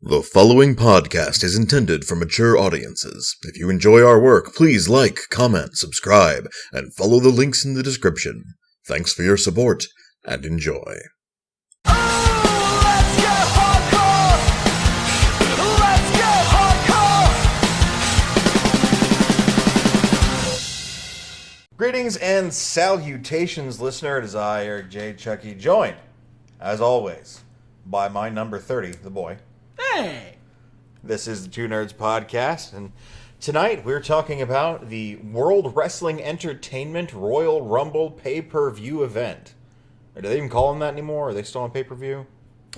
The following podcast is intended for mature audiences. If you enjoy our work, please like, comment, subscribe, and follow the links in the description. Thanks for your support, and enjoy. Greetings and salutations, listener. It is I, Eric J. Chucky, joined, as always, by my number 30, the boy. Hey! This is the Two Nerds Podcast, and tonight we're talking about the World Wrestling Entertainment Royal Rumble pay-per-view event. Or do they even call them that anymore? Are they still on pay-per-view?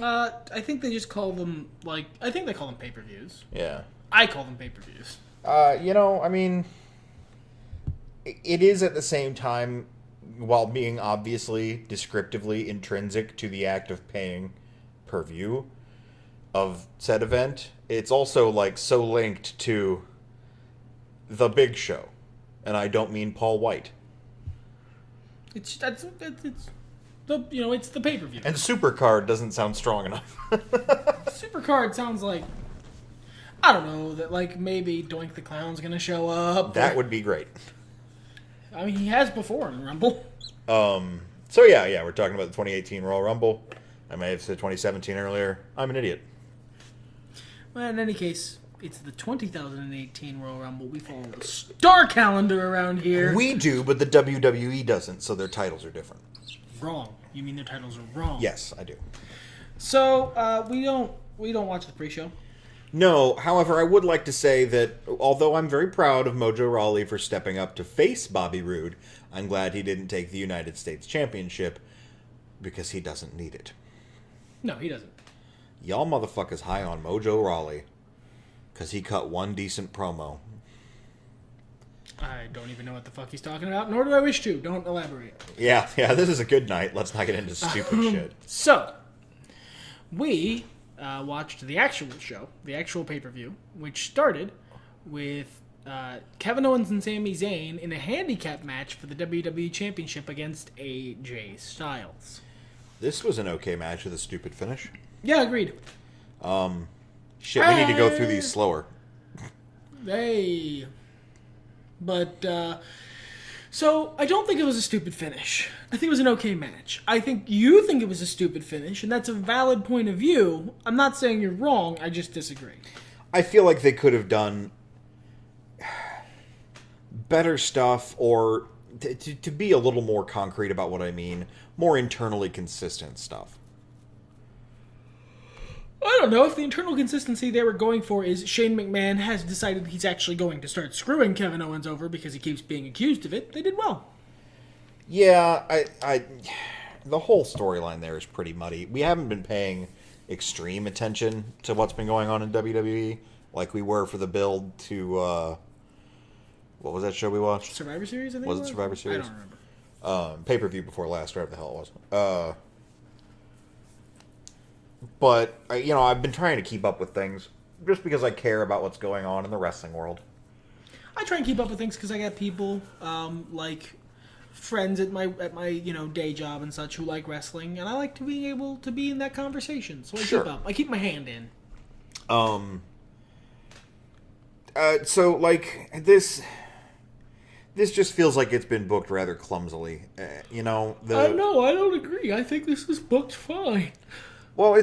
I think they just call them, I think they call them pay-per-views. Yeah. I call them pay-per-views. It is at the same time, while being obviously descriptively intrinsic to the act of paying per view of said event, it's also so linked to the big show. And I don't mean Paul White. It's the pay-per-view. And Supercard doesn't sound strong enough. Supercard sounds like, I don't know, that maybe Doink the Clown's gonna show up. That would be great. I mean, he has before in Rumble. So yeah, we're talking about the 2018 Royal Rumble. I may have said 2017 earlier. I'm an idiot. Well, in any case, it's the 2018 Royal Rumble. We follow the star calendar around here. We do, but the WWE doesn't, so their titles are different. Wrong. You mean their titles are wrong? Yes, I do. So, we don't watch the pre-show. No, however, I would like to say that although I'm very proud of Mojo Rawley for stepping up to face Bobby Roode, I'm glad he didn't take the United States Championship because he doesn't need it. No, he doesn't. Y'all motherfuckers high on Mojo Rawley because he cut one decent promo. I don't even know what the fuck he's talking about, nor do I wish to. Don't elaborate. Yeah, this is a good night. Let's not get into stupid shit. So, we watched the actual show, the actual pay-per-view, which started with Kevin Owens and Sami Zayn in a handicap match for the WWE Championship against AJ Styles. This was an okay match with a stupid finish. Yeah, agreed. Shit, we need to go through these slower. Hey. But, so, I don't think it was a stupid finish. I think it was an okay match. I think you think it was a stupid finish, and that's a valid point of view. I'm not saying you're wrong, I just disagree. I feel like they could have done better stuff, or to be a little more concrete about what I mean, more internally consistent stuff. I don't know if the internal consistency they were going for is Shane McMahon has decided he's actually going to start screwing Kevin Owens over because he keeps being accused of it. They did well. Yeah, I the whole storyline there is pretty muddy. We haven't been paying extreme attention to what's been going on in WWE like we were for the build to what was that show we watched? Survivor Series, I think. Was it Survivor Series? I don't remember. Pay-per-view before last, whatever the hell it was. But, I've been trying to keep up with things just because I care about what's going on in the wrestling world. I try and keep up with things because I got people, like friends at my day job and such who like wrestling, and I like to be able to be in that conversation. So I keep up. I keep my hand in. This just feels like it's been booked rather clumsily. I don't agree. I think this is booked fine. Well,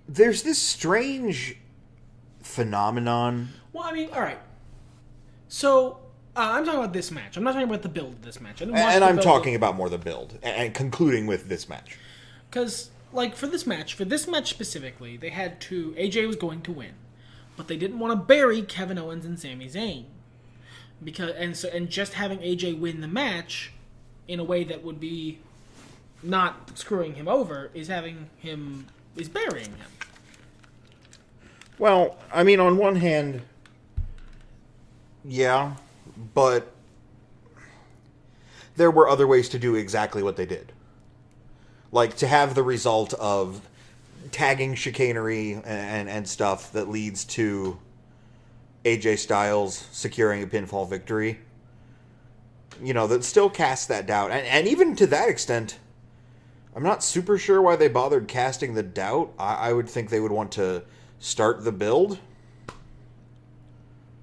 there's this strange phenomenon. Well, I mean, all right. So, I'm talking about this match. I'm not talking about the build of this match. I'm talking about more the build, and concluding with this match. Because, for this match specifically, they had AJ was going to win, but they didn't want to bury Kevin Owens and Sami Zayn. And just having AJ win the match in a way that would be not screwing him over is burying him. Well, I mean, on one hand, yeah, but there were other ways to do exactly what they did. Like, to have the result of tagging chicanery and stuff that leads to AJ Styles securing a pinfall victory that still casts that doubt. And even to that extent, I'm not super sure why they bothered casting the doubt. I would think they would want to start the build.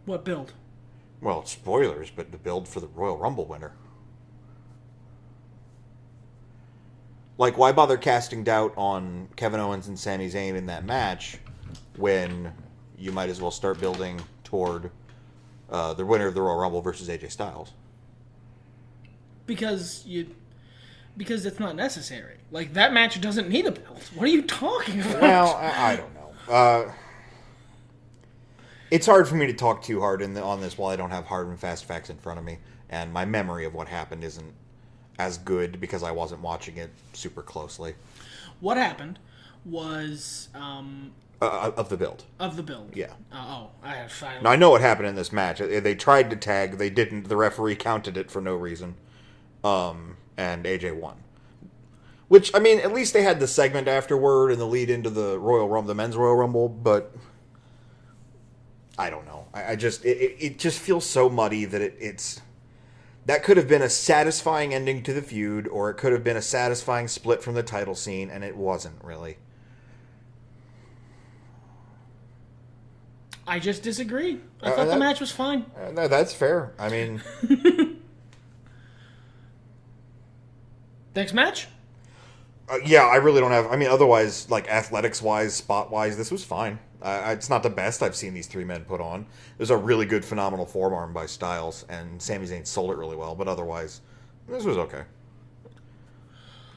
What build? Well, spoilers, but the build for the Royal Rumble winner. Like, why bother casting doubt on Kevin Owens and Sami Zayn in that match when you might as well start building toward the winner of the Royal Rumble versus AJ Styles? Because it's not necessary. Like, that match doesn't need a build. What are you talking about? Well, I don't know. It's hard for me to talk too hard on this while I don't have hard and fast facts in front of me, and my memory of what happened isn't as good because I wasn't watching it super closely. What happened was of the build. Of the build. Yeah. I have five. Now, I know what happened in this match. They tried to tag, they didn't. The referee counted it for no reason, and AJ won. Which, I mean, at least they had the segment afterward and the lead into the Royal Rumble, the Men's Royal Rumble. But I don't know. I just it just feels so muddy that it's. That could have been a satisfying ending to the feud, or it could have been a satisfying split from the title scene, and it wasn't, really. I just disagree. I thought the match was fine. No, that's fair. I mean... Next match? Yeah, I really don't have... I mean, otherwise, like, athletics-wise, spot-wise, this was fine. It's not the best I've seen these three men put on. There's a really good, phenomenal forearm by Styles, and Sami Zayn sold it really well, but otherwise, this was okay.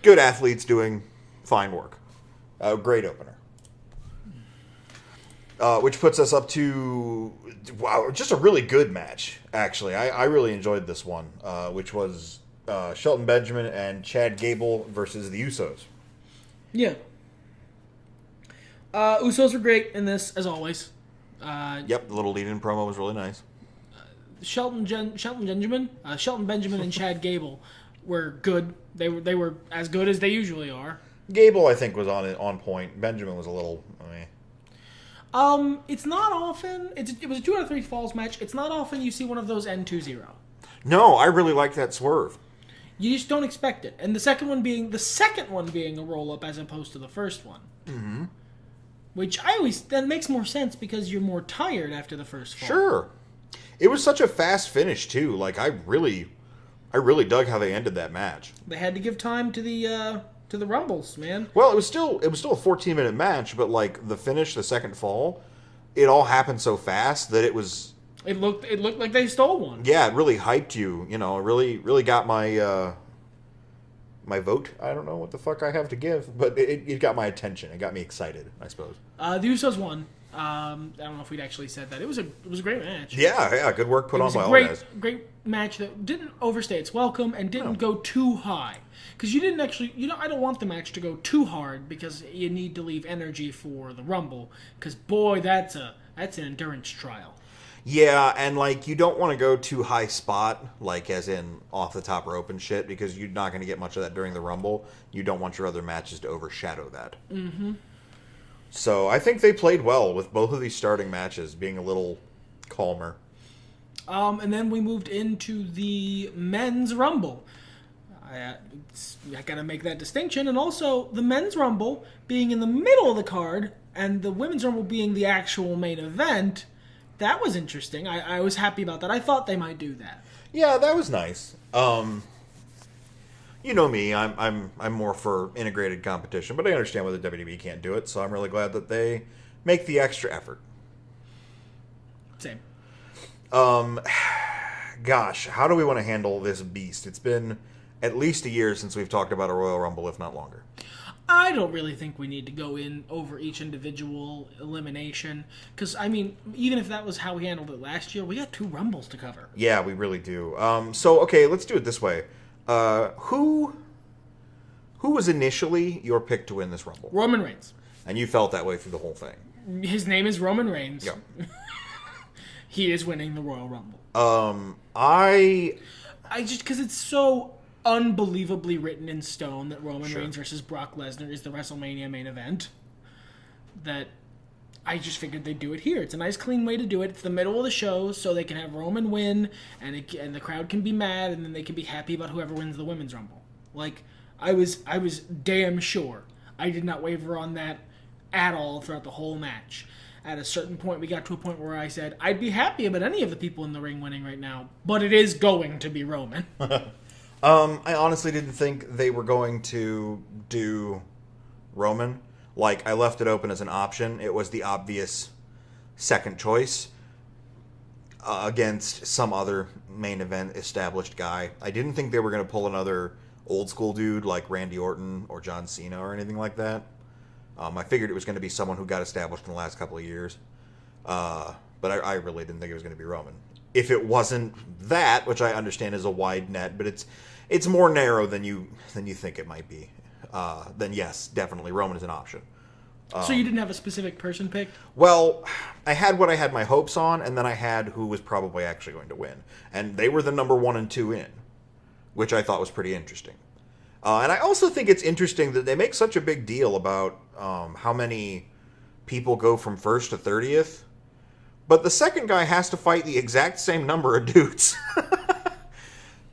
Good athletes doing fine work. Great opener. Which puts us up to, wow, just a really good match, actually. I really enjoyed this one, which was Shelton Benjamin and Chad Gable versus the Usos. Yeah. Usos were great in this, as always. Yep, the little lead-in promo was really nice. Shelton Benjamin and Chad Gable were good. They were as good as they usually are. Gable, I think, was on point. Benjamin was a little... It's not often... It was a 2 out of 3 falls match. It's not often you see one of those end 2-0. No, I really like that swerve. You just don't expect it. And the second one being a roll-up as opposed to the first one. Mm-hmm. Which that makes more sense because you're more tired after the first fall. Sure. It was such a fast finish, too. Like, I really dug how they ended that match. They had to give time to the Rumbles, man. Well, it was still a 14-minute match, but, like, the finish, the second fall, it all happened so fast that it was... It looked like they stole one. Yeah, it really hyped you. You know, it really got my my vote. I don't know what the fuck I have to give, but it got my attention. It got me excited, I suppose. The Usos won. I don't know if we'd actually said that. It was a great match. Yeah, good work put on by all guys. Great match that didn't overstay its welcome and didn't go too high. Because you didn't actually, I don't want the match to go too hard because you need to leave energy for the Rumble. Because boy, that's an endurance trial. Yeah, and, like, you don't want to go too high spot, like, as in off the top rope and shit, because you're not going to get much of that during the Rumble. You don't want your other matches to overshadow that. Mm-hmm. So, I think they played well with both of these starting matches being a little calmer. And then we moved into the Men's Rumble. I got to make that distinction. And also, the Men's Rumble being in the middle of the card and the Women's Rumble being the actual main event... That was interesting. I was happy about that. I thought they might do that. Yeah, that was nice. You know me, I'm more for integrated competition, but I understand why the WWE can't do it, so I'm really glad that they make the extra effort. Same. Gosh, how do we want to handle this beast? It's been at least a year since we've talked about a Royal Rumble, if not longer. I don't really think we need to go in over each individual elimination. Because, I mean, even if that was how we handled it last year, we got 2 Rumbles to cover. Yeah, we really do. So, okay, let's do it this way. Who was initially your pick to win this Rumble? Roman Reigns. And you felt that way through the whole thing? His name is Roman Reigns. Yep. He is winning the Royal Rumble. I just, because it's so... unbelievably written in stone that Roman Reigns versus Brock Lesnar is the WrestleMania main event. That I just figured they'd do it here. It's a nice, clean way to do it. It's the middle of the show, so they can have Roman win, and the crowd can be mad, and then they can be happy about whoever wins the Women's Rumble. Like, I was damn sure I did not waver on that at all throughout the whole match. At a certain point, we got to a point where I said, I'd be happy about any of the people in the ring winning right now, but it is going to be Roman. I honestly didn't think they were going to do Roman. Like, I left it open as an option. It was the obvious second choice against some other main event established guy. I didn't think they were going to pull another old school dude like Randy Orton or John Cena or anything like that. I figured it was going to be someone who got established in the last couple of years. But I really didn't think it was going to be Roman. If it wasn't that, which I understand is a wide net, but it's more narrow than you think it might be, then yes, definitely Roman is an option. So you didn't have a specific person picked? Well, I had what I had my hopes on, and then I had who was probably actually going to win. And they were the number 1 and 2 in, which I thought was pretty interesting. And I also think it's interesting that they make such a big deal about how many people go from 1st to 30th, but the second guy has to fight the exact same number of dudes.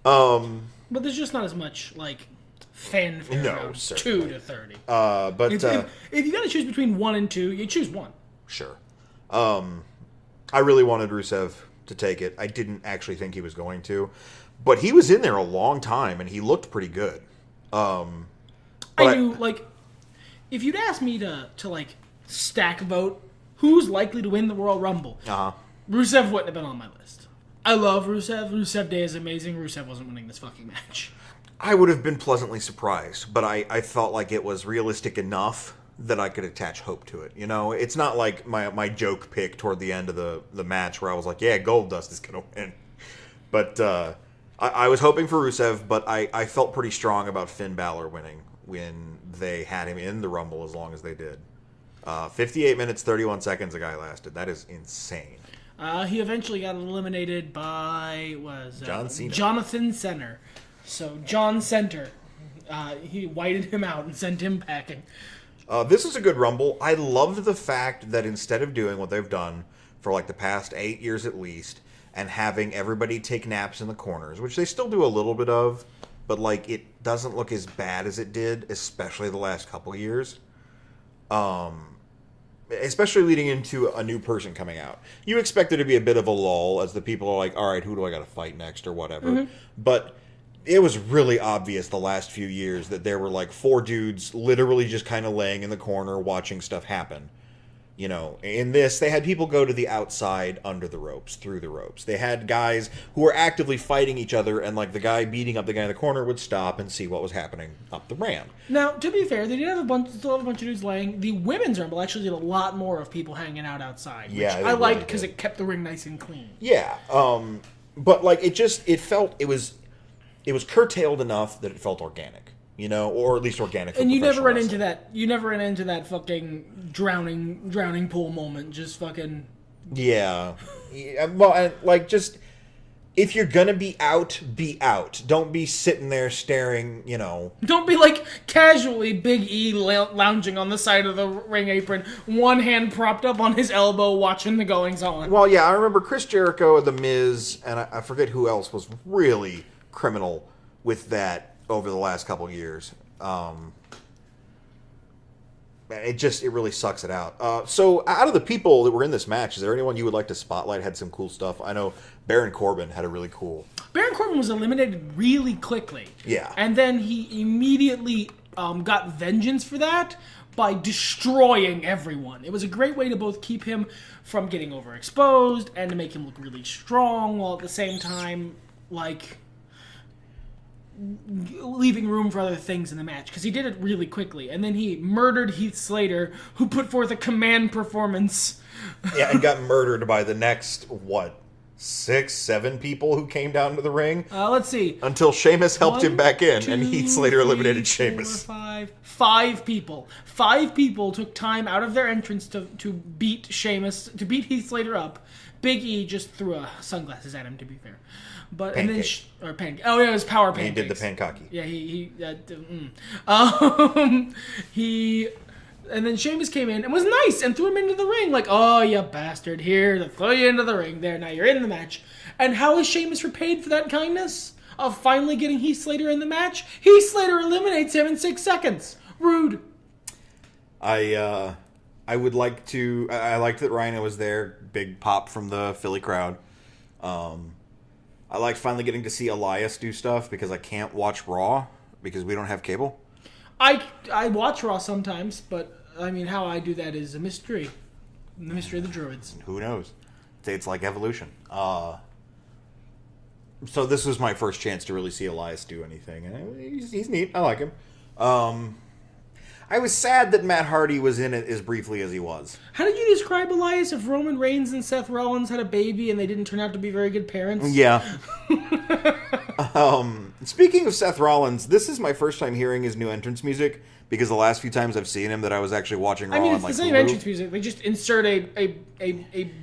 But there's just not as much, like, fanfare around 2 to 30. But if you got to choose between 1 and 2, you choose 1. Sure. I really wanted Rusev to take it. I didn't actually think he was going to, but he was in there a long time, and he looked pretty good. I knew, like, if you'd asked me to like, stack vote who's likely to win the Royal Rumble, Rusev wouldn't have been on my list. I love Rusev. Rusev Day is amazing. Rusev wasn't winning this fucking match. I would have been pleasantly surprised, but I felt like it was realistic enough that I could attach hope to it. You know, it's not like my joke pick toward the end of the match where I was like, yeah, Goldust is going to win. But I was hoping for Rusev, but I felt pretty strong about Finn Balor winning when they had him in the Rumble as long as they did. 58 minutes, 31 seconds the guy lasted. That is insane. He eventually got eliminated by, John Cena. Jonathan Center. So, John Center. He whited him out and sent him packing. This is a good Rumble. I loved the fact that instead of doing what they've done for like the past 8 years at least, and having everybody take naps in the corners, which they still do a little bit of, but like it doesn't look as bad as it did, especially the last couple of years. Especially leading into a new person coming out. You expect there to be a bit of a lull as the people are like, all right, who do I got to fight next or whatever. Mm-hmm. But it was really obvious the last few years that there were like 4 dudes literally just kind of laying in the corner watching stuff happen. You know, in this, they had people go to the outside, under the ropes, through the ropes. They had guys who were actively fighting each other, and like the guy beating up the guy in the corner would stop and see what was happening up the ramp. Now, to be fair, they did still have a bunch of dudes laying. The Women's Rumble actually did a lot more of people hanging out outside, which I liked because it kept the ring nice and clean. Yeah, but like it felt it was curtailed enough that it felt organic. You know, or at least organic. And you never ran into that. You never ran into that fucking drowning pool moment. Just fucking. Yeah. Well, and like just if you're gonna be out, be out. Don't be sitting there staring. You know. Don't be like casually Big E lounging on the side of the ring apron, one hand propped up on his elbow, watching the goings on. Well, yeah, I remember Chris Jericho, The Miz, and I forget who else was really criminal with that. Over the last couple of years. It really sucks it out. So out of the people that were in this match, is there anyone you would like to spotlight had some cool stuff? I know Baron Corbin had a really cool... Baron Corbin was eliminated really quickly. Yeah. And then he immediately got vengeance for that by destroying everyone. It was a great way to both keep him from getting overexposed and to make him look really strong, while at the same time, like... leaving room for other things in the match, because he did it really quickly, and then he murdered Heath Slater, who put forth a command performance. Yeah, and got murdered by the next 6, 7 people who came down to the ring. Let's see. Until Sheamus helped him back in, and Heath Slater eliminated Sheamus. 5 people. 5 people took time out of their entrance to beat Sheamus, to beat Heath Slater up. Big E just threw sunglasses at him, to be fair. But pancake. And then oh yeah, it was power pancakes. He did the pankaki. Yeah, And then Sheamus came in and was nice and threw him into the ring. Like, oh, you bastard, here, to throw you into the ring. There, now you're in the match. And how is Sheamus repaid for that kindness? Of finally getting Heath Slater in the match? Heath Slater eliminates him in 6 seconds. Rude. I would like to... I liked that Rhino was there. Big pop from the Philly crowd. I liked finally getting to see Elias do stuff because I can't watch Raw because we don't have cable. I watch Raw sometimes, but I mean, how I do that is a mystery. The mystery of the Druids. Who knows? It's like Evolution. So this was my first chance to really see Elias do anything, and he's neat. I like him. I was sad that Matt Hardy was in it as briefly as he was. How did you describe Elias if Roman Reigns and Seth Rollins had a baby and they didn't turn out to be very good parents? Yeah. Speaking of Seth Rollins, this is my first time hearing his new entrance music because the last few times I've seen him that I was actually watching Raw. I mean, on, it's like, the same Hulu. entrance music. They just insert a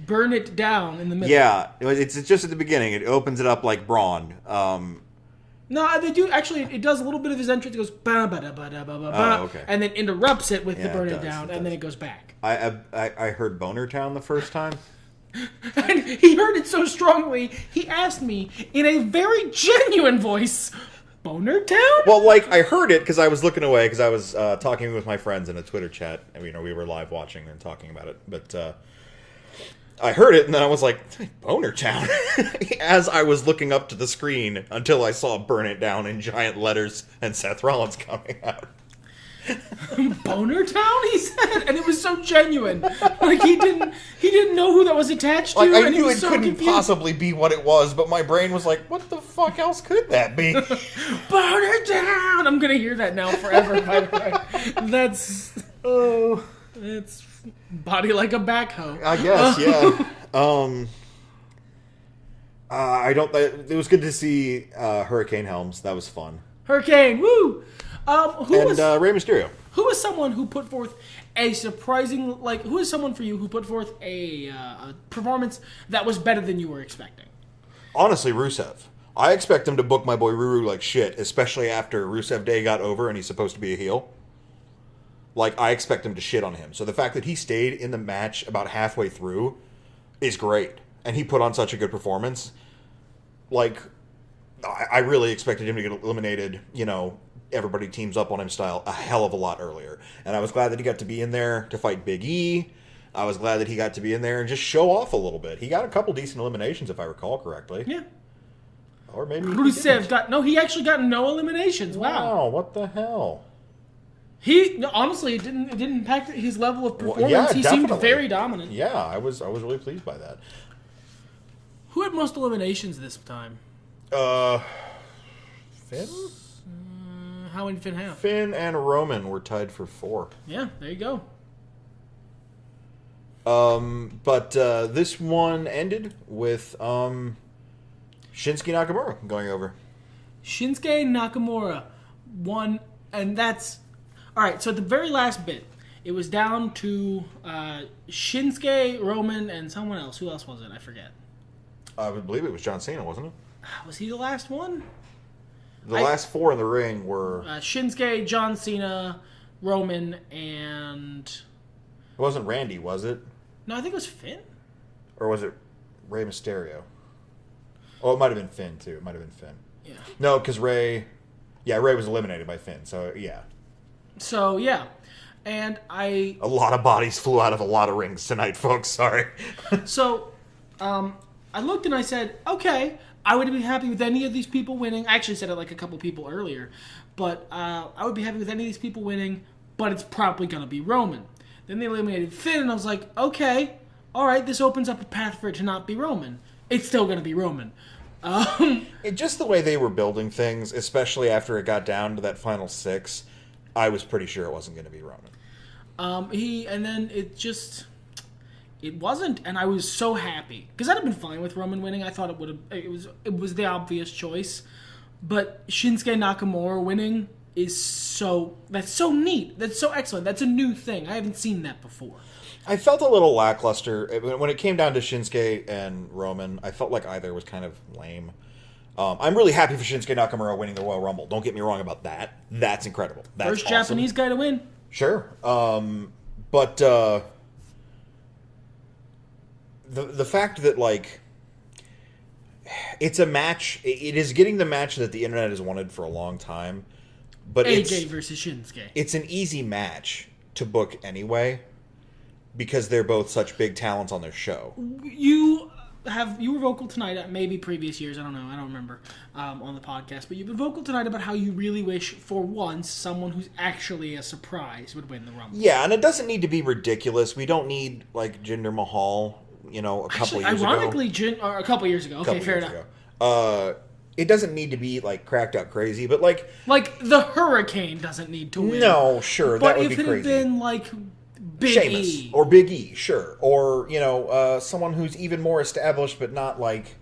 burn it down in the middle. Yeah, it's just at the beginning. It opens it up like Braun. No, they do actually. It does a little bit of his entrance. It goes ba ba da ba da ba ba ba, okay. and then interrupts it with the Yeah, burn it it does, down, it and then does. it goes back. I heard Boner Town the first time. And he heard it so strongly, he asked me in a very genuine voice, "Boner Town?" Well, like, I heard it because I was looking away because I was talking with my friends in a Twitter chat. And, we were live watching and talking about it. But I heard it, and then I was like, Boner Town? As I was looking up to the screen until I saw Burn It Down in giant letters and Seth Rollins coming out. Boner Town, he said, and it was so genuine. Like he didn't know who that was attached to. Like, I and he knew was it so couldn't confused. possibly be what it was, but my brain was like, what the fuck else could that be? Boner Town. I'm gonna hear that now forever. By the way, that's it's body like a backhoe. I guess, yeah. It was good to see Hurricane Helms. That was fun. Hurricane, woo! Who was Rey Mysterio. Who is someone who put forth a surprising, who is someone for you who put forth a performance that was better than you were expecting? Honestly, Rusev. I expect him to book my boy Ruru like shit, especially after Rusev Day got over and he's supposed to be a heel. Like, I expect him to shit on him. So the fact that he stayed in the match about halfway through is great. And he put on such a good performance. Like, I really expected him to get eliminated, everybody teams up on him style a hell of a lot earlier. And I was glad that he got to be in there to fight Big E. I was glad that he got to be in there and just show off a little bit. He got a couple decent eliminations, if I recall correctly. Yeah. Or maybe Rusev he actually got no eliminations. Wow. What the hell? Honestly, it didn't impact his level of performance. Well, yeah, he definitely. seemed very dominant. Yeah, I was really pleased by that. Who had most eliminations this time? Finn? How many did Finn have? Finn and Roman were tied for 4. Yeah, there you go. But this one ended with Shinsuke Nakamura going over. Shinsuke Nakamura won, and that's... Alright, so at the very last bit, it was down to Shinsuke, Roman, and someone else. Who else was it? I forget. I would believe it was John Cena, wasn't it? Was he the last one? The last 4 in the ring were... Shinsuke, John Cena, Roman, and... It wasn't Randy, was it? No, I think it was Finn. Or was it Rey Mysterio? Oh, it might have been Finn, too. It might have been Finn. Yeah. No, because Rey... Yeah, Rey was eliminated by Finn, so yeah. So, yeah. And I... A lot of bodies flew out of a lot of rings tonight, folks. Sorry. So, I looked and I said, okay, I would be happy with any of these people winning. I actually said it like a couple people earlier. But I would be happy with any of these people winning, but it's probably going to be Roman. Then they eliminated Finn, and I was like, okay, all right, this opens up a path for it to not be Roman. It's still going to be Roman. Just the way they were building things, especially after it got down to that final 6, I was pretty sure it wasn't going to be Roman. And then it wasn't, and I was so happy because I'd have been fine with Roman winning. I thought it was the obvious choice, but Shinsuke Nakamura winning is so neat. That's so excellent. That's a new thing. I haven't seen that before. I felt a little lackluster when it came down to Shinsuke and Roman. I felt like either was kind of lame. I'm really happy for Shinsuke Nakamura winning the Royal Rumble. Don't get me wrong about that. That's incredible. That's First awesome. Japanese guy to win. Sure. But the fact that, like, it's a match, it is getting the match that the internet has wanted for a long time. But AJ versus Shinsuke. It's an easy match to book anyway, because they're both such big talents on their show. You were vocal tonight, maybe previous years, I don't know, I don't remember, on the podcast, but you've been vocal tonight about how you really wish, for once, someone who's actually a surprise would win the Rumble. Yeah, and it doesn't need to be ridiculous. We don't need, like, Jinder Mahal, a couple years ago. Ironically, a couple years ago. Okay, fair enough. It doesn't need to be, like, cracked out crazy, but, like... Like, the Hurricane doesn't need to win. No, sure, that would be crazy. But if it had been, like, Big Sheamus, E. or Big E, sure. Or, someone who's even more established, but not, like...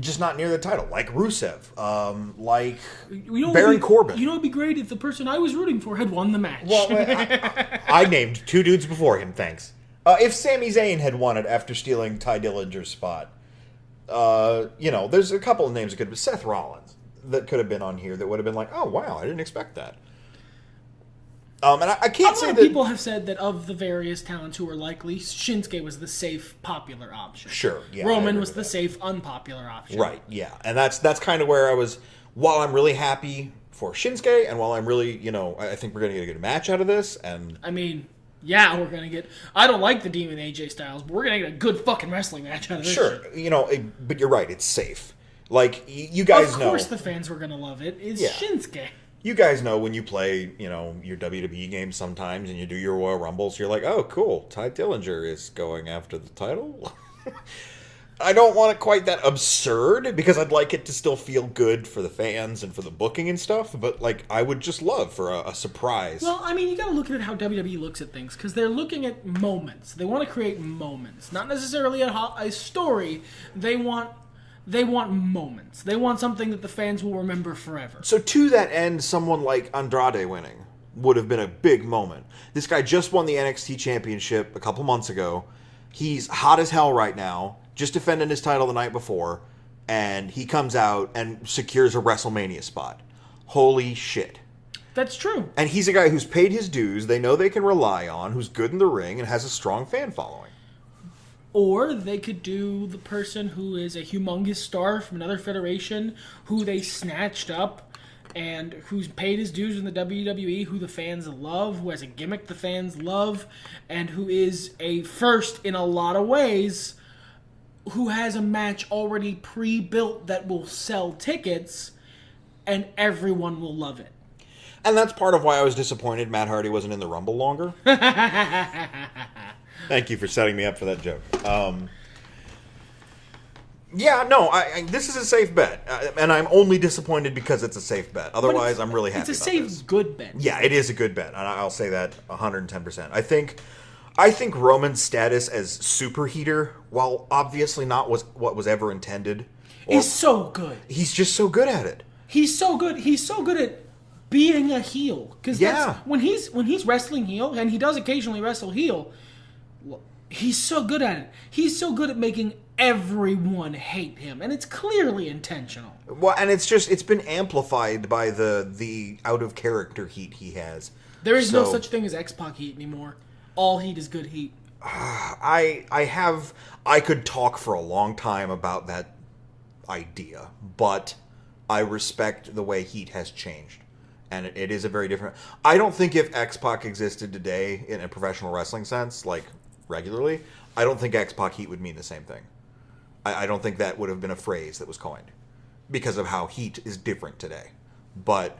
just not near the title. Like Rusev. Baron Corbin. You know, it'd be great if the person I was rooting for had won the match. Well, I named 2 dudes before him, thanks. If Sami Zayn had won it after stealing Ty Dillinger's spot... there's a couple of names that could have been. Seth Rollins that could have been on here that would have been like, oh wow, I didn't expect that. And I can't say that people have said that of the various talents who were likely, Shinsuke was the safe, popular option. Sure, yeah. Roman was the safe, unpopular option. Right, yeah, and that's kind of where I was. While I'm really happy for Shinsuke, and while I'm really, I think we're gonna get a good match out of this, and I mean. Yeah, we're going to get... I don't like the Demon AJ Styles, but we're going to get a good fucking wrestling match out of this Sure, shit. but you're right, it's safe. Like, you guys know... Of course the fans were going to love it. It's Shinsuke. You guys know when you play, your WWE games sometimes and you do your Royal Rumbles, you're like, oh, cool, Ty Dillinger is going after the title? I don't want it quite that absurd, because I'd like it to still feel good for the fans and for the booking and stuff, but, like, I would just love for a surprise. Well, I mean, you gotta look at how WWE looks at things, because they're looking at moments. They want to create moments. Not necessarily a story. They want moments. They want something that the fans will remember forever. So to that end, someone like Andrade winning would have been a big moment. This guy just won the NXT Championship a couple months ago. He's hot as hell right now. Just defended his title the night before, and he comes out and secures a WrestleMania spot. Holy shit. That's true. And he's a guy who's paid his dues, they know they can rely on, who's good in the ring, and has a strong fan following. Or they could do the person who is a humongous star from another federation, who they snatched up, and who's paid his dues in the WWE, who the fans love, who has a gimmick the fans love, and who is a first in a lot of ways... who has a match already pre-built that will sell tickets, and everyone will love it. And that's part of why I was disappointed Matt Hardy wasn't in the Rumble longer. Thank you for setting me up for that joke. This is a safe bet. And I'm only disappointed because it's a safe bet. Otherwise, I'm really happy about this. It's a safe, good bet. Yeah, it is a good bet. And I'll say that 110%. I think Roman's status as superheater, while obviously not what was ever intended, is so good. He's just so good at it. He's so good. He's so good at being a heel. Because when he's wrestling heel, and he does occasionally wrestle heel, he's so good at it. He's so good at making everyone hate him, and it's clearly intentional. Well, and it's been amplified by the out of character heat he has. There is no such thing as X-Pac heat anymore. All heat is good heat. I could talk for a long time about that idea, but I respect the way heat has changed. And it is a very different... I don't think if X-Pac existed today in a professional wrestling sense, like regularly, I don't think X-Pac heat would mean the same thing. I don't think that would have been a phrase that was coined because of how heat is different today. But,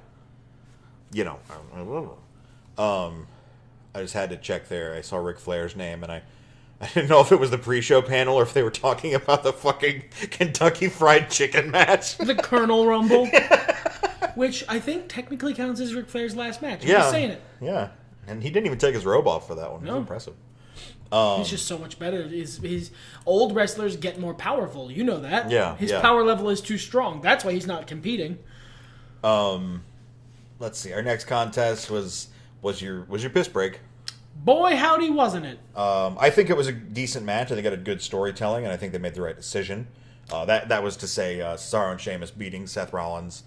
I just had to check there. I saw Ric Flair's name, and I didn't know if it was the pre-show panel or if they were talking about the fucking Kentucky Fried Chicken match. The Colonel Rumble. Which I think technically counts as Ric Flair's last match. I'm just saying it. Yeah. And he didn't even take his robe off for that one. It was impressive. He's just so much better. His old wrestlers get more powerful. You know that. Yeah. His power level is too strong. That's why he's not competing. Let's see. Our next contest was your piss break. Boy, howdy, wasn't it? I think it was a decent match. I think it had good storytelling, and I think they made the right decision. That was to say Cesaro and Sheamus beating Seth Rollins,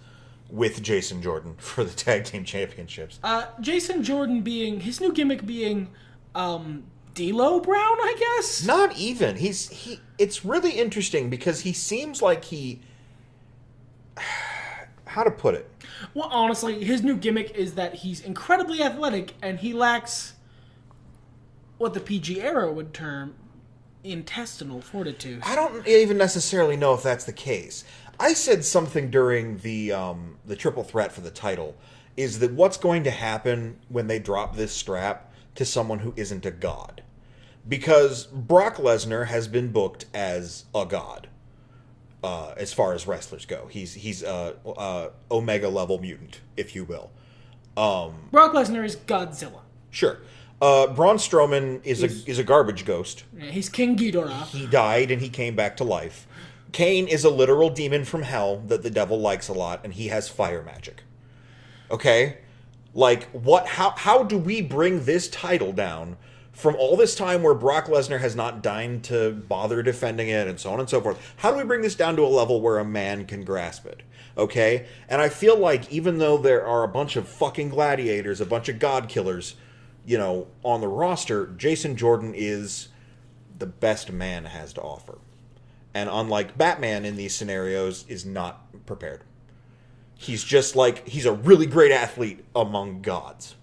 with Jason Jordan for the tag team championships. Jason Jordan his new gimmick being D'Lo Brown, I guess? Not even. It's really interesting because he seems like how to put it? Well, honestly, his new gimmick is that he's incredibly athletic and he lacks what the PG era would term intestinal fortitude. I don't even necessarily know if that's the case. I said something during the triple threat for the title is that what's going to happen when they drop this strap to someone who isn't a god. Because Brock Lesnar has been booked as a god. As far as wrestlers go, he's Omega level mutant, if you will. Brock Lesnar is Godzilla. Sure. Braun Strowman is a garbage ghost. Yeah, he's King Ghidorah. He died and he came back to life. Kane is a literal demon from hell that the devil likes a lot, and he has fire magic. Okay, like what? How do we bring this title down? From all this time where Brock Lesnar has not deigned to bother defending it and so on and so forth, how do we bring this down to a level where a man can grasp it? Okay? And I feel like even though there are a bunch of fucking gladiators, a bunch of god killers, on the roster, Jason Jordan is the best man has to offer. And unlike Batman in these scenarios, is not prepared. He's just he's a really great athlete among gods.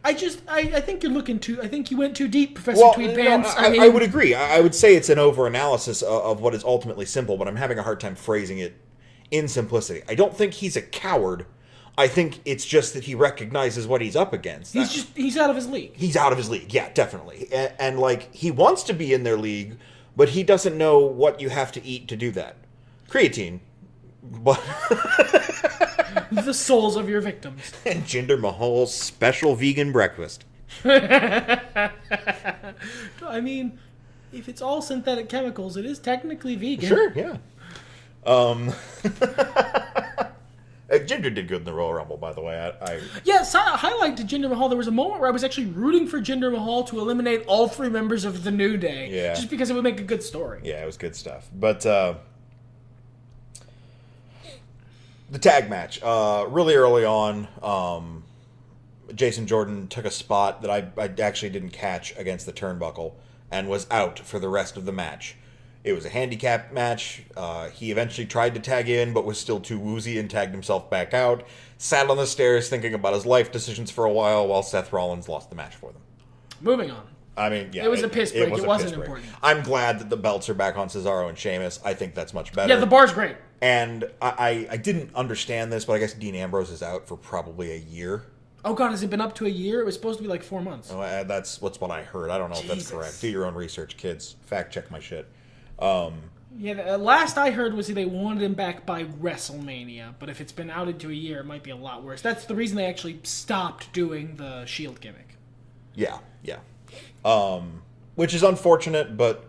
I think you're looking too. I think you went too deep, Professor Tweedpants. I would agree. I would say it's an over-analysis of what is ultimately simple, but I'm having a hard time phrasing it in simplicity. I don't think he's a coward. I think it's just that he recognizes what he's up against. He's out of his league. He's out of his league, yeah, definitely. And he wants to be in their league, but he doesn't know what you have to eat to do that. Creatine. But the souls of your victims. And Jinder Mahal's special vegan breakfast. I mean, if it's all synthetic chemicals, it is technically vegan. Sure, yeah. Jinder did good in the Royal Rumble, by the way. Yes, highlight to Jinder Mahal. There was a moment where I was actually rooting for Jinder Mahal to eliminate all three members of the New Day. Yeah. Just because it would make a good story. Yeah, it was good stuff. But the tag match, really early on, Jason Jordan took a spot that I actually didn't catch against the turnbuckle and was out for the rest of the match. It was a handicap match. He eventually tried to tag in, but was still too woozy and tagged himself back out. Sat on the stairs thinking about his life decisions for a while Seth Rollins lost the match for them. Moving on. I mean, yeah. It was a piss break. It wasn't important. I'm glad that the belts are back on Cesaro and Sheamus. I think that's much better. Yeah, the bar's great. And I didn't understand this, but I guess Dean Ambrose is out for probably a year. Oh, God, has it been up to a year? It was supposed to be like 4 months. Oh, that's what I heard. I don't know if that's correct. Do your own research, kids. Fact check my shit. Yeah, the last I heard was they wanted him back by WrestleMania, but if it's been outed to a year, it might be a lot worse. That's the reason they actually stopped doing the Shield gimmick. Yeah. Which is unfortunate, but...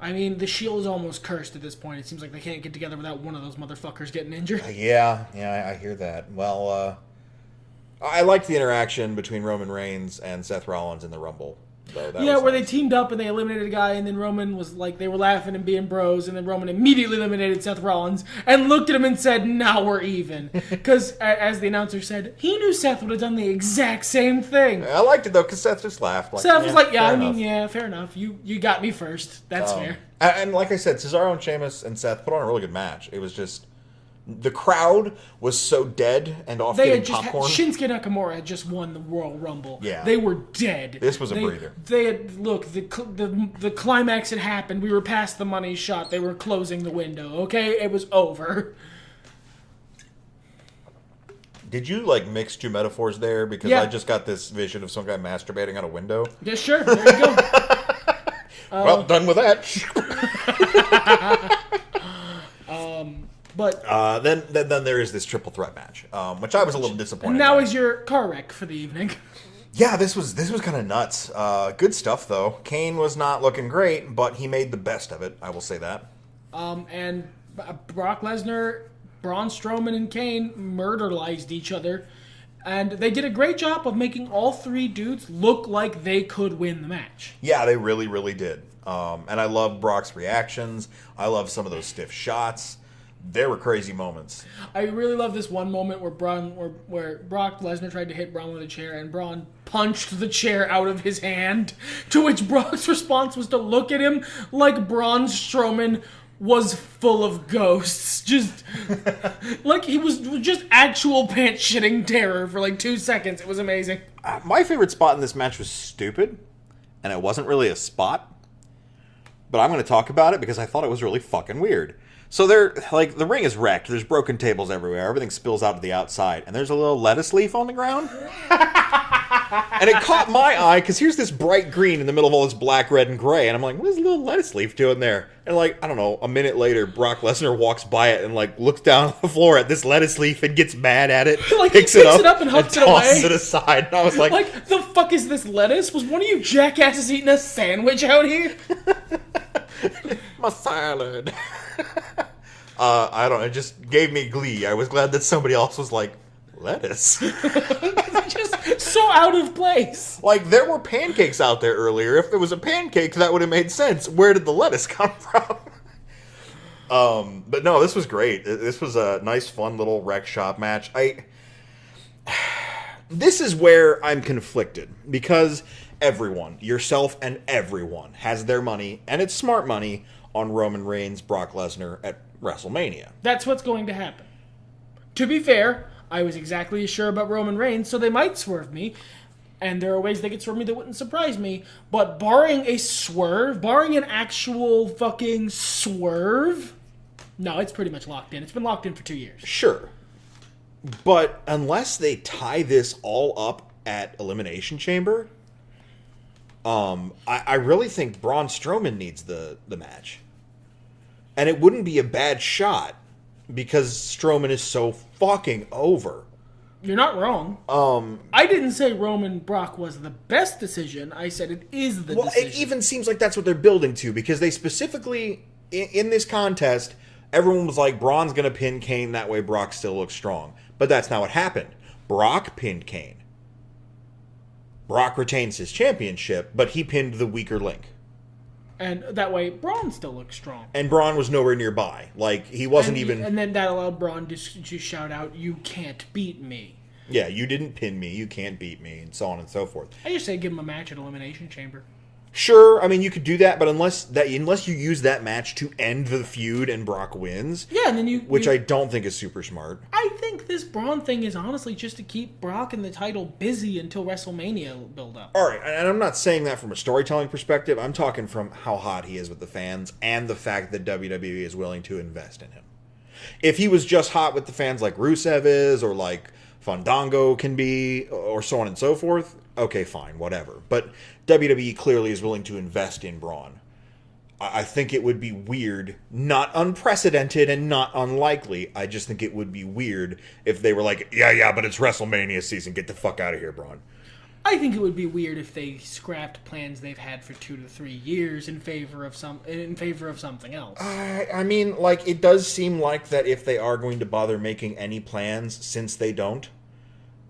I mean, the Shield is almost cursed at this point. It seems like they can't get together without one of those motherfuckers getting injured. Yeah, I hear that. Well, I liked the interaction between Roman Reigns and Seth Rollins in the Rumble. Yeah, where they teamed up and they eliminated a guy, and then Roman was like, they were laughing and being bros, and then Roman immediately eliminated Seth Rollins and looked at him and said, now we're even. Because, as the announcer said, he knew Seth would have done the exact same thing. I liked it, though, because Seth just laughed. Seth was like, fair enough. You got me first. That's fair. And like I said, Cesaro and Sheamus and Seth put on a really good match. It was just... The crowd was so dead and off getting popcorn. Shinsuke Nakamura had just won the Royal Rumble. Yeah. They were dead. This was a breather. They had the climax had happened. We were past the money shot. They were closing the window. Okay, it was over. Did you mix two metaphors there? Because I just got this vision of some guy masturbating out a window. Yeah, sure. There you go. Well, done with that. But then there is this triple threat match, which I was a little disappointed. And now is your car wreck for the evening. Yeah, this was kind of nuts. Good stuff though. Kane was not looking great, but he made the best of it. I will say that. And Brock Lesnar, Braun Strowman, and Kane murderized each other, and they did a great job of making all three dudes look like they could win the match. Yeah, they really, really did. And I love Brock's reactions. I love some of those stiff shots. there were crazy moments. I really love this one moment where Brock Lesnar tried to hit Braun with a chair, and Braun punched the chair out of his hand, to which Brock's response was to look at him like Braun Strowman was full of ghosts. Just like he was just actual pants-shitting terror for like 2 seconds. It was amazing. My favorite spot in this match was stupid, and it wasn't really a spot, but I'm going to talk about it because I thought it was really fucking weird. So the ring is wrecked. There's broken tables everywhere. Everything spills out to the outside, and there's a little lettuce leaf on the ground. And it caught my eye because here's this bright green in the middle of all this black, red, and gray, and I'm like, what is a little lettuce leaf doing there? And like, I don't know, a minute later, Brock Lesnar walks by it and like looks down on the floor at this lettuce leaf and gets mad at it, like picks he picks it up and huffs it away, tosses it aside. And I was like, the fuck is this lettuce? Was one of you jackasses eating a sandwich out here? my salad. I don't know, it just gave me glee. I was glad that somebody else was like, lettuce? Just so out of place. Like, there were pancakes out there earlier. If there was a pancake, that would have made sense. Where did the lettuce come from? But no, this was great. This was a nice, fun little rec shop match. This is where I'm conflicted, because everyone, yourself and everyone, has their money, and it's smart money, on Roman Reigns, Brock Lesnar at WrestleMania. That's what's going to happen. To be fair, I was exactly as sure about Roman Reigns, so they might swerve me. And there are ways they could swerve me that wouldn't surprise me. But barring a swerve, barring an actual fucking swerve, no, it's pretty much locked in. It's been locked in for 2 years. Sure. But unless they tie this all up at Elimination Chamber, I really think Braun Strowman needs the match. And it wouldn't be a bad shot, because Strowman is so fucking over. You're not wrong. I didn't say Roman Brock was the best decision. I said it is the decision. It even seems like that's what they're building to, because they specifically, in this contest, everyone was like, Braun's going to pin Kane, that way Brock still looks strong. But that's not what happened. Brock pinned Kane. Brock retains his championship, but he pinned the weaker link. And that way, Braun still looks strong. And Braun was nowhere nearby. Like, he wasn't even... And then that allowed Braun to shout out, "You can't beat me." Yeah, you didn't pin me, you can't beat me, and so on and so forth. I just say give him a match at Elimination Chamber. Sure, I mean, you could do that, but unless you use that match to end the feud and Brock wins... Yeah, and then which I don't think is super smart. I think this Braun thing is honestly just to keep Brock and the title busy until WrestleMania build up. Alright, and I'm not saying that from a storytelling perspective. I'm talking from how hot he is with the fans and the fact that WWE is willing to invest in him. If he was just hot with the fans like Rusev is, or like Fandango can be, or so on and so forth, okay, fine, whatever. But WWE clearly is willing to invest in Braun. I think it would be weird, not unprecedented and not unlikely. I just think it would be weird if they were like, yeah, but it's WrestleMania season. Get the fuck out of here, Braun. I think it would be weird if they scrapped plans they've had for 2 to 3 years in favor of something else. I mean, like, it does seem like that if they are going to bother making any plans, since they don't,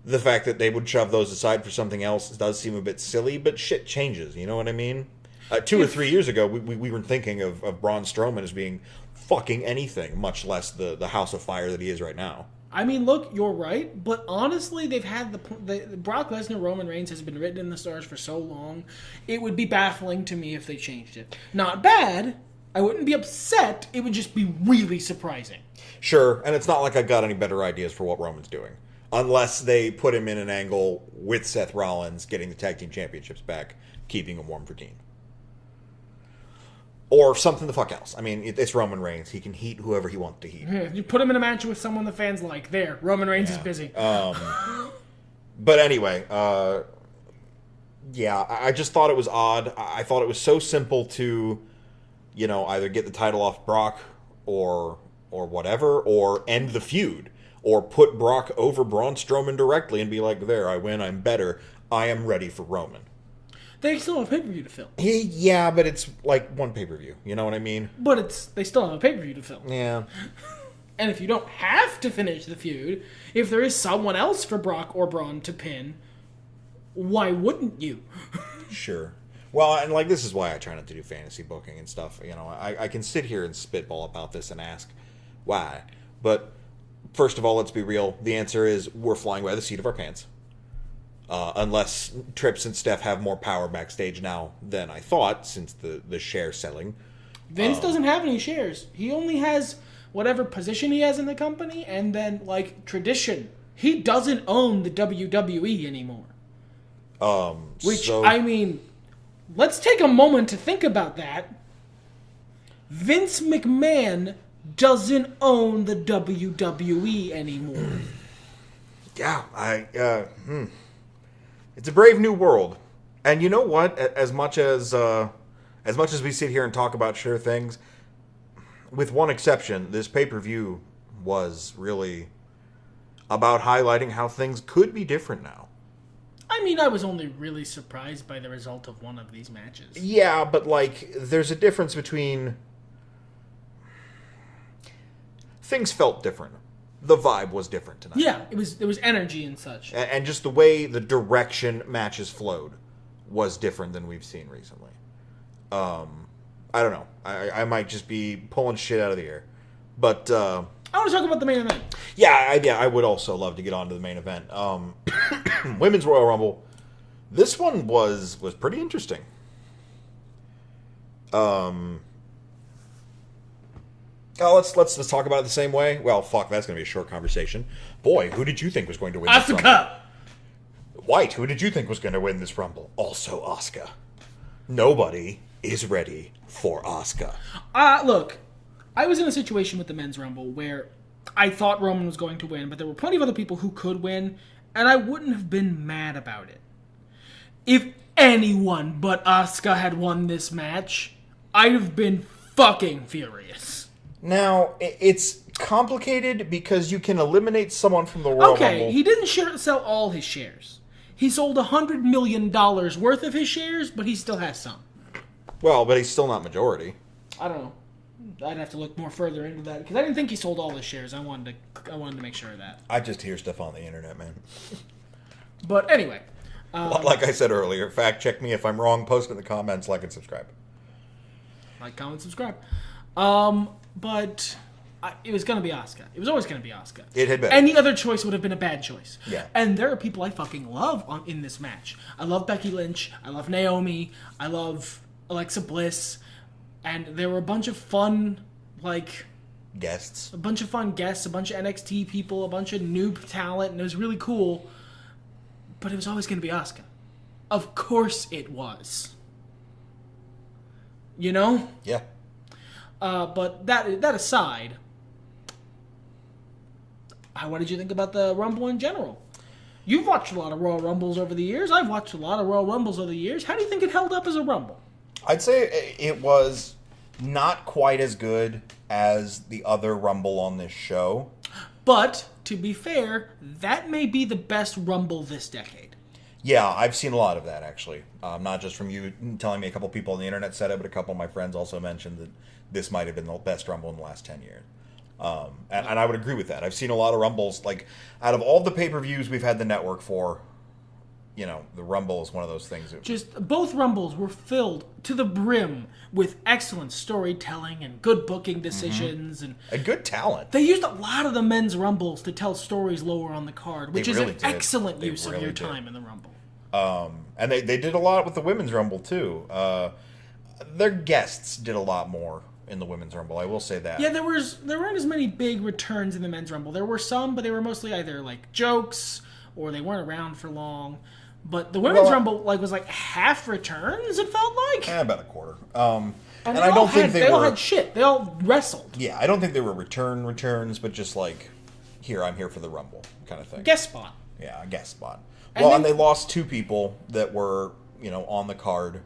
the fact that they would shove those aside for something else does seem a bit silly, but shit changes, you know what I mean? 2 or 3 years ago, we were thinking of Braun Strowman as being fucking anything, much less the House of Fire that he is right now. I mean, look, you're right, but honestly, they've had the Brock Lesnar Roman Reigns has been written in the stars for so long, it would be baffling to me if they changed it. Not bad. I wouldn't be upset. It would just be really surprising. Sure, and it's not like I've got any better ideas for what Roman's doing. Unless they put him in an angle with Seth Rollins getting the tag team championships back, keeping him warm for Dean. Or something the fuck else. I mean, it's Roman Reigns. He can heat whoever he wants to heat. You put him in a match with someone the fans like. There, Roman Reigns is busy. But anyway, yeah, I just thought it was odd. I thought it was so simple to, either get the title off Brock or whatever, or end the feud. Or put Brock over Braun Strowman directly and be like, there, I win, I'm better, I am ready for Roman. They still have a pay-per-view to film. Yeah, but it's like one pay-per-view, you know what I mean? But they still have a pay-per-view to film. Yeah. And if you don't have to finish the feud, if there is someone else for Brock or Braun to pin, why wouldn't you? Sure. Well, and like this is why I try not to do fantasy booking and stuff. I can sit here and spitball about this and ask, why. But first of all, let's be real. The answer is we're flying by the seat of our pants. Unless Trips and Steph have more power backstage now than I thought, since the share selling. Vince doesn't have any shares. He only has whatever position he has in the company, and then, like, tradition. He doesn't own the WWE anymore. I mean, let's take a moment to think about that. Vince McMahon doesn't own the WWE anymore. Yeah, it's a brave new world. And you know what? As much as we sit here and talk about sure things, with one exception, this pay-per-view was really about highlighting how things could be different now. I mean, I was only really surprised by the result of one of these matches. Yeah, but, like, there's a difference between... Things felt different. The vibe was different tonight. Yeah, there was energy and such. And just the way the direction matches flowed was different than we've seen recently. I don't know. I might just be pulling shit out of the air. But, I want to talk about the main event. Yeah, I would also love to get on to the main event. Women's Royal Rumble. This one was pretty interesting. Let's talk about it the same way. Well, fuck, that's going to be a short conversation. Boy, who did you think was going to win this Rumble? Asuka! White, who did you think was going to win this Rumble? Also Asuka. Nobody is ready for Asuka. Look, I was in a situation with the Men's Rumble where I thought Roman was going to win, but there were plenty of other people who could win, and I wouldn't have been mad about it. If anyone but Asuka had won this match, I'd have been fucking furious. Now, it's complicated because you can eliminate someone from the Royal Rumble. Okay, he didn't sell all his shares. He sold $100 million worth of his shares, but he still has some. Well, but he's still not majority. I don't know. I'd have to look more further into that because I didn't think he sold all his shares. I wanted to make sure of that. I just hear stuff on the internet, man. But anyway, like I said earlier, fact check me if I'm wrong. Post in the comments, like and subscribe. Like, comment, subscribe. But it was going to be Asuka. It was always going to be Asuka. It had been. Any other choice would have been a bad choice. Yeah. And there are people I fucking love in this match. I love Becky Lynch. I love Naomi. I love Alexa Bliss. And there were a bunch of fun, guests. A bunch of fun guests, a bunch of NXT people, a bunch of noob talent, and it was really cool. But it was always going to be Asuka. Of course it was. You know? Yeah. But that aside, what did you think about the Rumble in general? You've watched a lot of Royal Rumbles over the years. I've watched a lot of Royal Rumbles over the years. How do you think it held up as a Rumble? I'd say it was not quite as good as the other Rumble on this show. But, to be fair, that may be the best Rumble this decade. Yeah, I've seen a lot of that, actually. Not just from you telling me. A couple people on the internet said it, but a couple of my friends also mentioned that this might have been the best Rumble in the last 10 years. And I would agree with that. I've seen a lot of Rumbles. Out of all the pay-per-views we've had the network for, the Rumble is one of those things. Both Rumbles were filled to the brim with excellent storytelling and good booking decisions. And good talent. They used a lot of the men's Rumbles to tell stories lower on the card, which is an excellent use of your time in the Rumble. And they did a lot with the Women's Rumble, too. Their guests did a lot more in the Women's Rumble, I will say that. Yeah, there weren't as many big returns in the Men's Rumble. There were some, but they were mostly either, jokes, or they weren't around for long. But the Women's Rumble, was half returns, it felt like? About a quarter. And I don't think they all had shit. They all wrestled. Yeah, I don't think they were returns, but just here, I'm here for the Rumble kind of thing. Guest spot. Yeah, a guest spot. And they lost two people that were, on the card.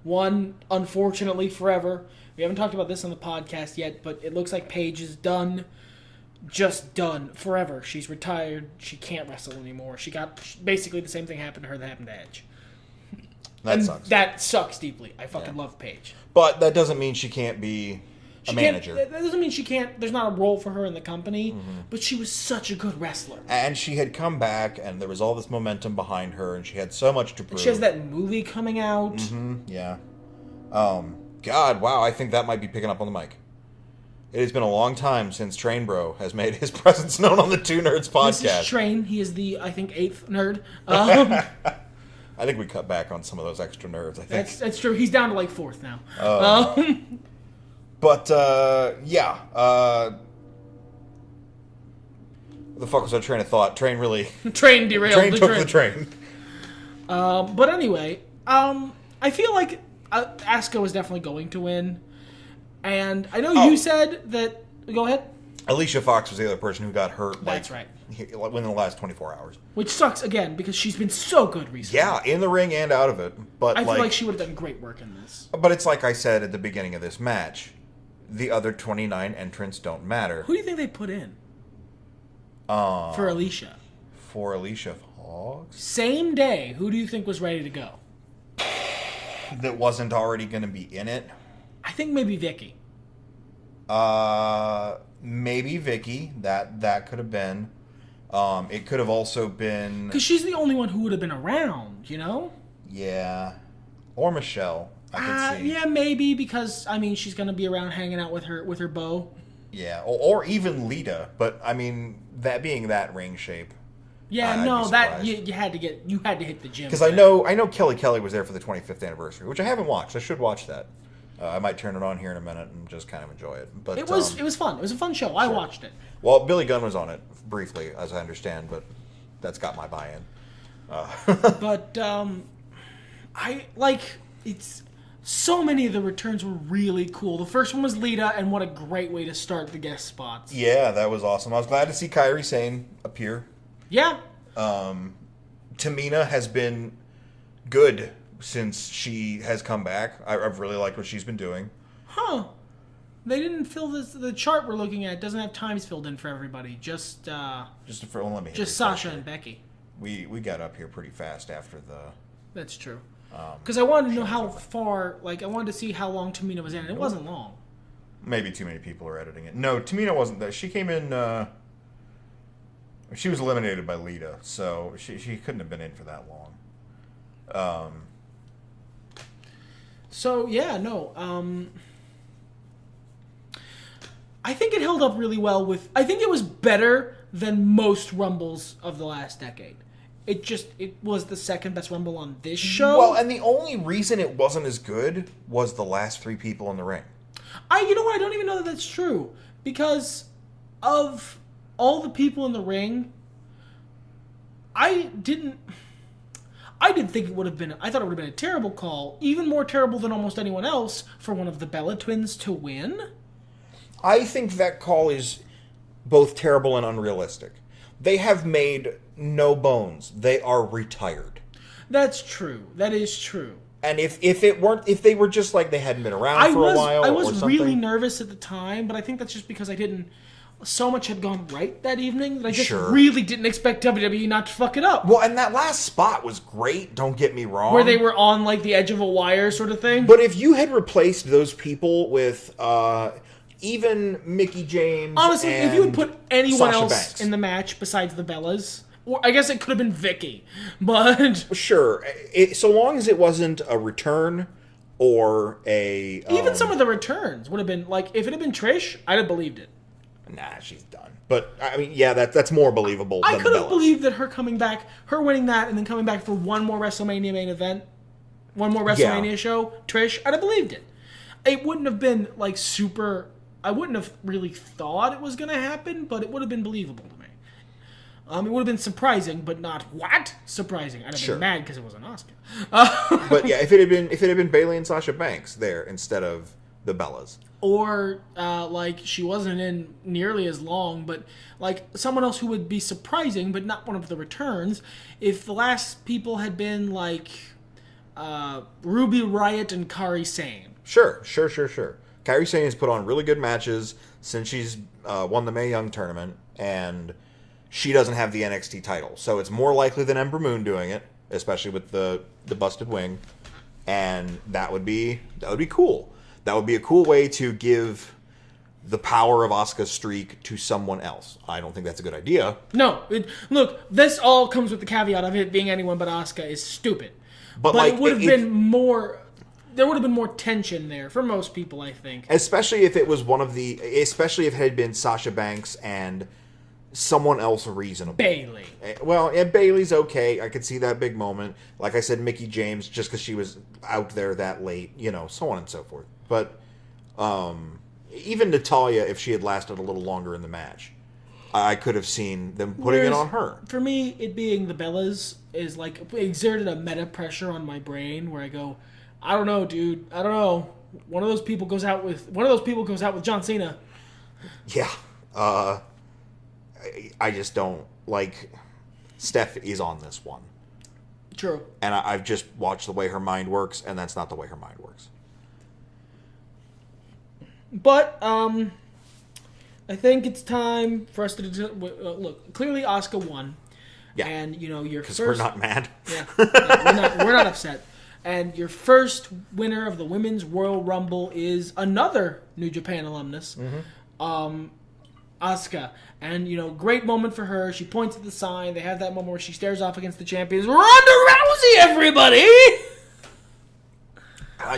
One, unfortunately, forever. We haven't talked about this on the podcast yet, but it looks like Paige is done. Just done. Forever. She's retired. She can't wrestle anymore. Basically the same thing happened to her that happened to Edge. That sucks. That sucks deeply. I fucking love Paige. But that doesn't mean she can't be a manager. That doesn't mean she can't. There's not a role for her in the company, but she was such a good wrestler. And she had come back, and there was all this momentum behind her, and she had so much to prove. She has that movie coming out. Yeah. God, wow, I think that might be picking up on the mic. It has been a long time since Train Bro has made his presence known on the Two Nerds podcast. This is Train. He is the, I think, 8th nerd. I think we cut back on some of those extra nerds, I think. That's true. He's down to like 4th now. But, yeah. The fuck was our train of thought? Train derailed. Train took the train. But anyway, I feel like Asuka was definitely going to win. And I know you said that... Go ahead. Alicia Fox was the other person who got hurt. That's right. Within the last 24 hours. Which sucks, again, because she's been so good recently. Yeah, in the ring and out of it. But I feel like she would have done great work in this. But it's like I said at the beginning of this match. The other 29 entrants don't matter. Who do you think they put in? For Alicia. For Alicia Fox? Same day, who do you think was ready to go? That wasn't already going to be in it? I think maybe Vicky. Maybe Vicky. That could have been. It could have also been... Because she's the only one who would have been around, you know? Yeah. Or Michelle, I could see. Yeah, maybe, because, I mean, she's going to be around hanging out with her beau. Yeah, or even Lita, but, I mean, that being that ring shape... Yeah, no, that you had to hit the gym. Because I know Kelly Kelly was there for the 25th anniversary, which I haven't watched. I should watch that. I might turn it on here in a minute and just kind of enjoy it. But it was fun. It was a fun show. I watched it. Well, Billy Gunn was on it briefly, as I understand, but that's got my buy-in. But I like it's so many of the returns were really cool. The first one was Lita, and what a great way to start the guest spots. Yeah, that was awesome. I was glad to see Kairi Sane appear. Yeah. Tamina has been good since she has come back. I've really liked what she's been doing. Huh. They didn't fill the chart we're looking at. Doesn't have times filled in for everybody. Just Sasha and Becky. We got up here pretty fast after the... That's true. Because I wanted to know how far... Like, I wanted to see how long Tamina was in. And it wasn't long. Maybe too many people are editing it. No, Tamina wasn't there. She came in... She was eliminated by Lita, so she couldn't have been in for that long. So, yeah, no. I think it held up really well with... I think it was better than most Rumbles of the last decade. It was the second best Rumble on this show. Well, and the only reason it wasn't as good was the last 3 people in the ring. You know what? I don't even know that that's true. Because of all the people in the ring, I didn't think it would have been... I thought it would have been a terrible call. Even more terrible than almost anyone else for one of the Bella Twins to win. I think that call is both terrible and unrealistic. They have made no bones. They are retired. That's true. That is true. And if they were just like they hadn't been around for a while, I was or really nervous at the time, but I think that's just because I didn't. So much had gone right that evening that I just really didn't expect WWE not to fuck it up. Well, and that last spot was great. Don't get me wrong. Where they were on like the edge of a wire, sort of thing. But if you had replaced those people with even Mickie James, honestly, if you had put anyone else Banks in the match besides the Bellas. Or I guess it could have been Vicky, but... Sure. So long as it wasn't a return or a... Even some of the returns would have been... Like, if it had been Trish, I'd have believed it. Nah, she's done. But, I mean, yeah, that's more believable than I could have believed that her coming back, her winning that, and then coming back for one more WrestleMania main event, one more WrestleMania show, Trish, I'd have believed it. It wouldn't have been, like, super... I wouldn't have really thought it was going to happen, but it would have been believable to me. It would have been surprising, but not surprising. I'd have been mad because it was an Oscar. But yeah, if it had been Bayley and Sasha Banks there instead of the Bellas, or like she wasn't in nearly as long, but like someone else who would be surprising, but not one of the returns. If the last people had been like Ruby Riott and Kairi Sane. Sure. Kairi Sane has put on really good matches since she's won the Mae Young tournament, and she doesn't have the NXT title. So it's more likely than Ember Moon doing it, especially with the busted wing. And that would be cool. That would be a cool way to give the power of Asuka's streak to someone else. I don't think that's a good idea. No. Look, this all comes with the caveat of it being anyone but Asuka is stupid. But like, it would have been more... there would have been more tension there for most people, I think. Especially if it was especially if it had been Sasha Banks and someone else reasonable. Bayley. Well, and Bayley's okay. I could see that big moment. Like I said, Mickie James, just because she was out there that late, so on and so forth. But even Natalya, if she had lasted a little longer in the match, I could have seen them putting it on her. For me, it being the Bellas is like exerted a meta pressure on my brain where I go, I don't know, dude. I don't know. One of those people goes out with John Cena. Yeah. I just don't like. Steph is on this one. True. And I've just watched the way her mind works, and that's not the way her mind works. But I think it's time for us to look. Clearly, Asuka won. Yeah. And your because first. we're not mad. Yeah. We're not upset. And your first winner of the Women's Royal Rumble is another New Japan alumnus, Asuka. And great moment for her. She points at the sign. They have that moment where she stares off against the champions. Ronda Rousey, everybody!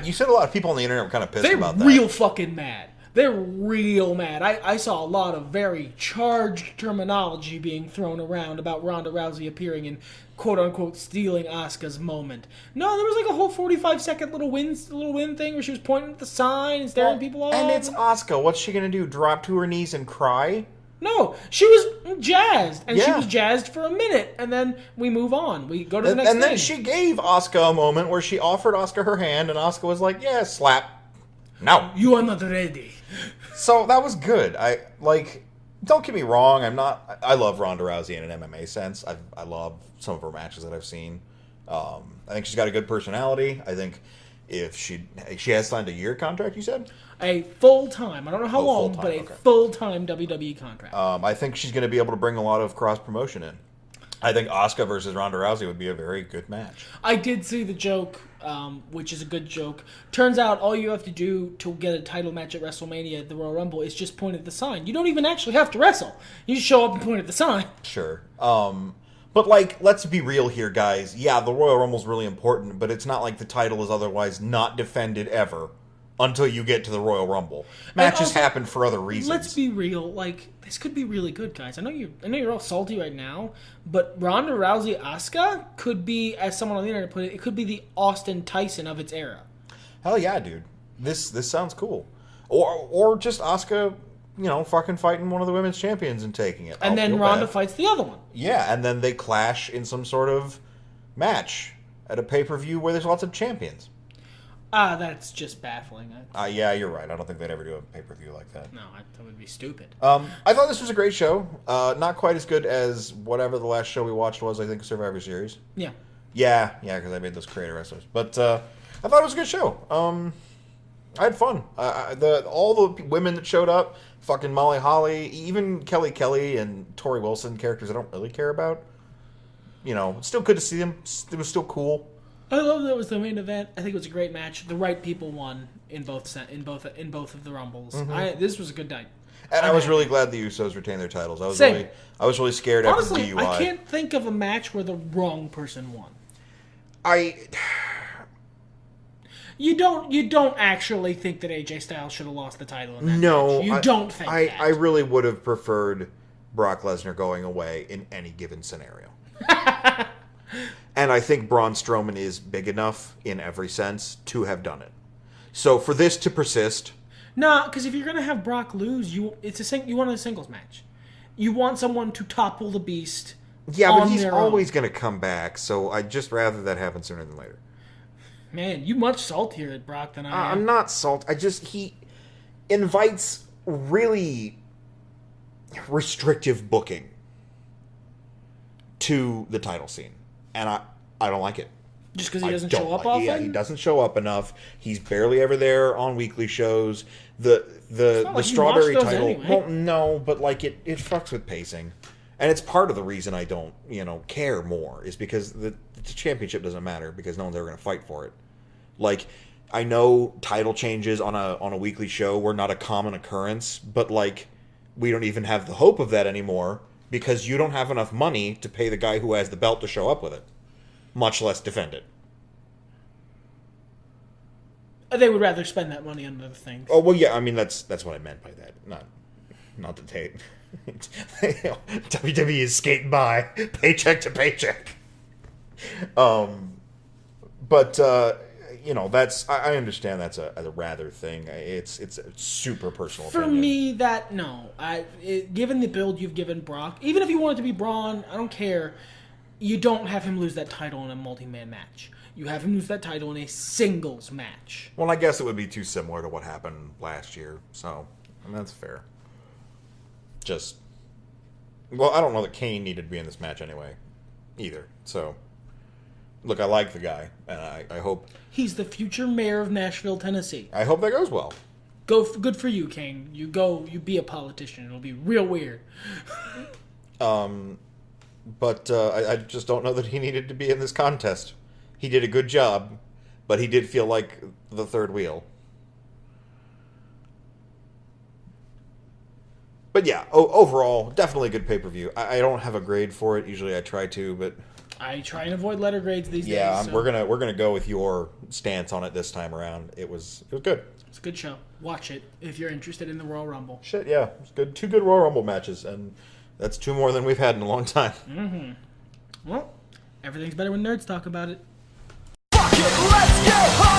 You said a lot of people on the internet were kind of pissed about that. They're real fucking mad. They're real mad. I saw a lot of very charged terminology being thrown around about Ronda Rousey appearing and quote-unquote stealing Asuka's moment. No, there was like a whole 45-second little win thing where she was pointing at the sign and staring people off. And it's Asuka. What's she going to do, drop to her knees and cry? No, she was jazzed. And she was jazzed for a minute. And then we move on. We go to the next thing. And then she gave Asuka a moment where she offered Asuka her hand and Asuka was like, yeah, slap. No. You are not ready. So that was good. Don't get me wrong, I love Ronda Rousey in an MMA sense. I love some of her matches that I've seen. I think she's got a good personality. I think if she has signed a year contract, you said? A full-time, I don't know how long, but a full-time WWE contract. I think she's going to be able to bring a lot of cross-promotion in. I think Asuka versus Ronda Rousey would be a very good match. I did see the joke, which is a good joke. Turns out all you have to do to get a title match at WrestleMania at the Royal Rumble is just point at the sign. You don't even actually have to wrestle. You just show up and point at the sign. Sure. But, let's be real here, guys. Yeah, the Royal Rumble's really important, but it's not like the title is otherwise not defended ever until you get to the Royal Rumble. Matches also happen for other reasons. Let's be real. This could be really good, guys. I know you're all salty right now, but Ronda Rousey Asuka could be, as someone on the internet put it, it could be the Austin Tyson of its era. Hell yeah, dude. This sounds cool. Or just Asuka, fucking fighting one of the women's champions and taking it. And then Ronda fights the other one. Yeah, and then they clash in some sort of match at a pay-per-view where there's lots of champions. That's just baffling. Yeah, you're right. I don't think they'd ever do a pay-per-view like that. No, that would be stupid. I thought this was a great show. Not quite as good as whatever the last show we watched was, I think, Survivor Series. Yeah. Yeah, because I made those creator wrestlers. But I thought it was a good show. I had fun. All the women that showed up, fucking Molly Holly, even Kelly and Tori Wilson, characters I don't really care about. It's still good to see them. It was still cool. I love that it was the main event. I think it was a great match. The right people won in both of the Rumbles. Mm-hmm. This was a good night. And I was really glad the Usos retained their titles. I was really scared Honestly, after DUI. I can't think of a match where the wrong person won. You don't actually think that AJ Styles should have lost the title in that match. You don't think that. I really would have preferred Brock Lesnar going away in any given scenario. And I think Braun Strowman is big enough in every sense to have done it. So for this to persist... Nah, because if you're going to have Brock lose, you want a singles match. You want someone to topple the beast. Yeah, but he's always going to come back, so I'd just rather that happen sooner than later. Man, you much saltier at Brock than I am. I'm not salt. He invites really restrictive booking to the title scene. And I don't like it. Just because he doesn't show up often? Yeah, he doesn't show up enough. He's barely ever there on weekly shows. The strawberry title... Anyway. Well, no, but it fucks with pacing. And it's part of the reason I don't, care more, is because the championship doesn't matter, because no one's ever going to fight for it. I know title changes on a weekly show were not a common occurrence, but, we don't even have the hope of that anymore, because you don't have enough money to pay the guy who has the belt to show up with it, much less defend it. They would rather spend that money on other things. Oh well, yeah. I mean, that's what I meant by that. Not the tape. WWE is skating by paycheck to paycheck. But that's I understand that's a rather thing. It's a super personal For opinion. me, given the build you've given Brock, even if you want it to be Braun, I don't care. You don't have him lose that title in a multi-man match. You have him lose that title in a singles match. Well, I guess it would be too similar to what happened last year, so that's fair. I don't know that Kane needed to be in this match anyway, either. So, look, I like the guy, and I hope He's the future mayor of Nashville, Tennessee. I hope that goes well. Good for you, Kane. You be a politician. It'll be real weird. But I just don't know that he needed to be in this contest. He did a good job, but he did feel like the third wheel. But yeah, overall, definitely a good pay-per-view. I don't have a grade for it. Usually I try to, but I try and avoid letter grades these days. yeah, So. we're gonna go with your stance on it this time around. It was good. It's a good show. Watch it if you're interested in the Royal Rumble. Shit, yeah, it's good. 2 good Royal Rumble matches, and that's 2 more than we've had in a long time. Well, everything's better when nerds talk about it. Fuck it, let's get high.